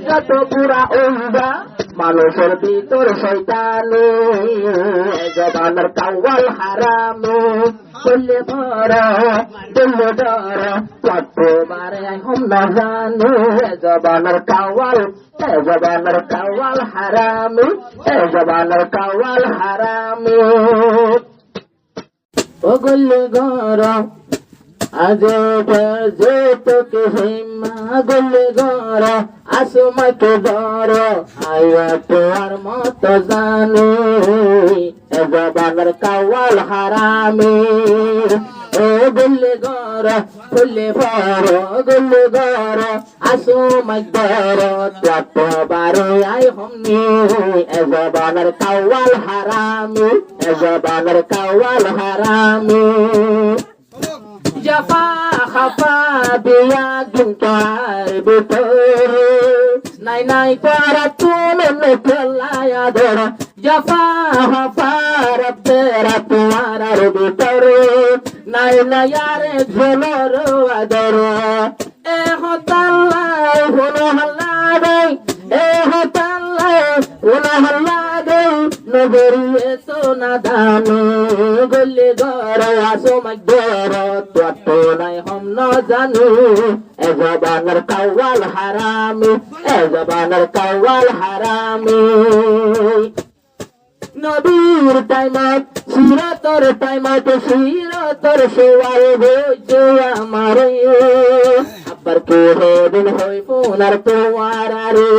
যত পুরা উন্দা মানুষের ভিতর শয়তানি জবানের কাওয়াল হারামে বললে বড় বললে ডর চট্টবারে হম না জানো জবানের কাওয়াল হারামে জবানের কাওয়াল হারামে ও গল্লে গরম আজে বাজে তোকে হেমা গলে গর আসো মাকে ডর আয়া তোর মতো জানে জবানের কাওয়াল হারামে ও গলে গর ফুলে ভর গলে গর আসো মাকে ডর চট্টবারে আয় হমনি জবানের কাওয়াল হারামে জফা খফা বিয়া গুনকার ভিতর নাই করা তুমি মেলায়া ধর জফা খফা রব্বের তোমার ভিতর নাই আরে ঝোলর আদর এ হতাল্লাই হুন হল্লা দেই এ হতাল্লাই হুন হল্লা দেই নগরিয়ে তো না দানো গলে গর আসো মগর তো নাই হম ন জানো এ জবানের কাওয়াল হারামে নবীর টাইমত সিরাতর টাইমত সিরাতর সোয়াল হইছে আমারে আবার কে দিন হই পুনার তোমার আরে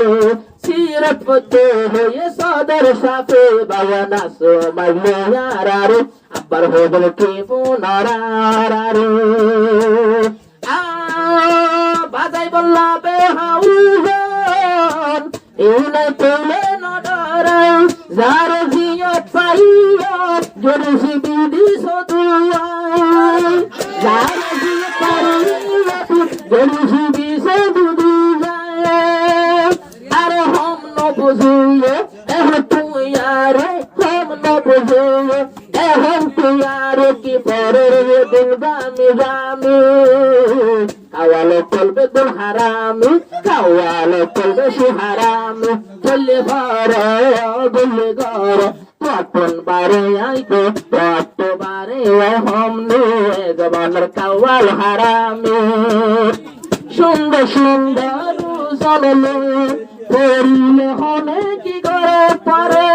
সিরত পথে হয়ে সদর সাফে বায়ানা সো মাইয়ারে আবার হদল কে পুনারে বাজাই বল্লা বে হাউজন এই পেলে নডর যার জিয়ত পাইয়ত জরসি বিধি সদুয়াই যার জিয়ত পাইয়ত জরসি বিধি সদুয়াই আরে হম ন বুঝিয়ে এহ তুইয়ারে হম ন বুঝিয়ে এহম তুইয়ারে কি পরে দিল গামি কাওয়ালে চলবে দুল হারামি কাওয়ালে চলবে সে হারামি চলে ভর গুলে গর পটন বারে আইতো পটবারে হমনে জবানের কাওয়াল হারামি সুন্দর সুন্দর জনলে পড়লে হনে কি করে পারে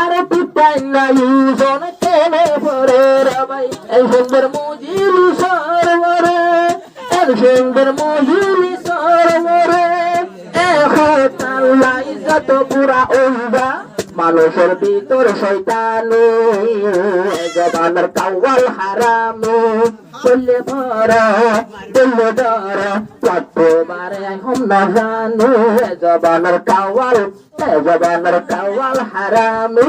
আরে পিতাই নাই জন কেনে পরে রাবাই এই সুন্দর মুজিলি সরবরে সুন্দর মহিলি সরবরে তাল্লাই যত পুরা উন্দা মানুষের ভিতর শয়তানি জবানের কাওয়াল হারামে বললে বড় বললে ডর চট্টবারে হম না জানো জবানের কাওয়াল হারামে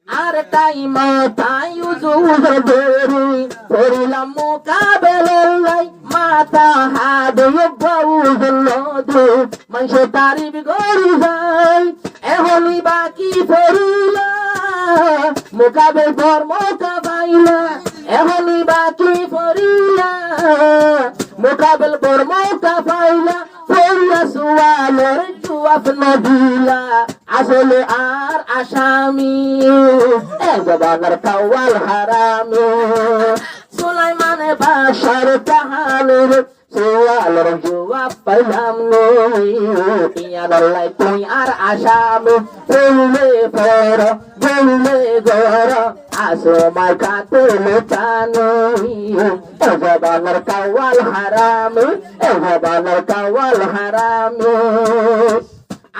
আর টাইম তাই উজুর ধরি করিলাম মোকাবেলাই মাথা হাদে বাউজল দে মানুষ তারিফ করি যায় এহলি বাকি ফরিলা মোকাবেল পর মোকাবাইলা এহলি বাকি ফরিলা মোকাবেল পর মোকাবাইলা ফরিলা সুয়ালের জবাব নদিলা আসলে আর আসামি জবানের কাওয়াল হারামে সুলাইমানে বাশার কাহানের সোয়ালের জবাব পাইলাম ইয়ালাই তুই আর আসামি বললে পর বললে গর আসো মার কাতে লুটানো জবানের কাওয়াল হারামে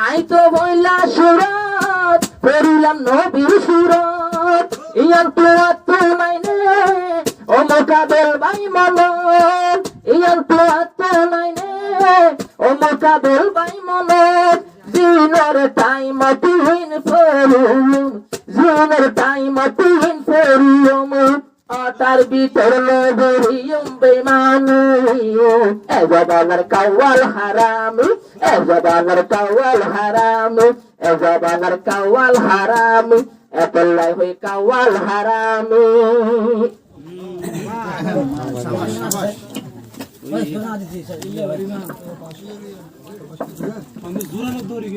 আই তো বইলা সুরত পড়িলাম নবীর সুরত ইয়ার প্লাত নাই নে ও মোকাবেল ভাই মনত ইয়ার প্লাত নাই নে ও মোকাবেল ভাই মনত জিনের টাইম তিন ফেরিয়ম তার ভিতর নগরিয়ম বেমানি জবানের কাওয়াল হারামি এতলাই হই কাওয়াল হারামি আমি জোরালো দৌড়ি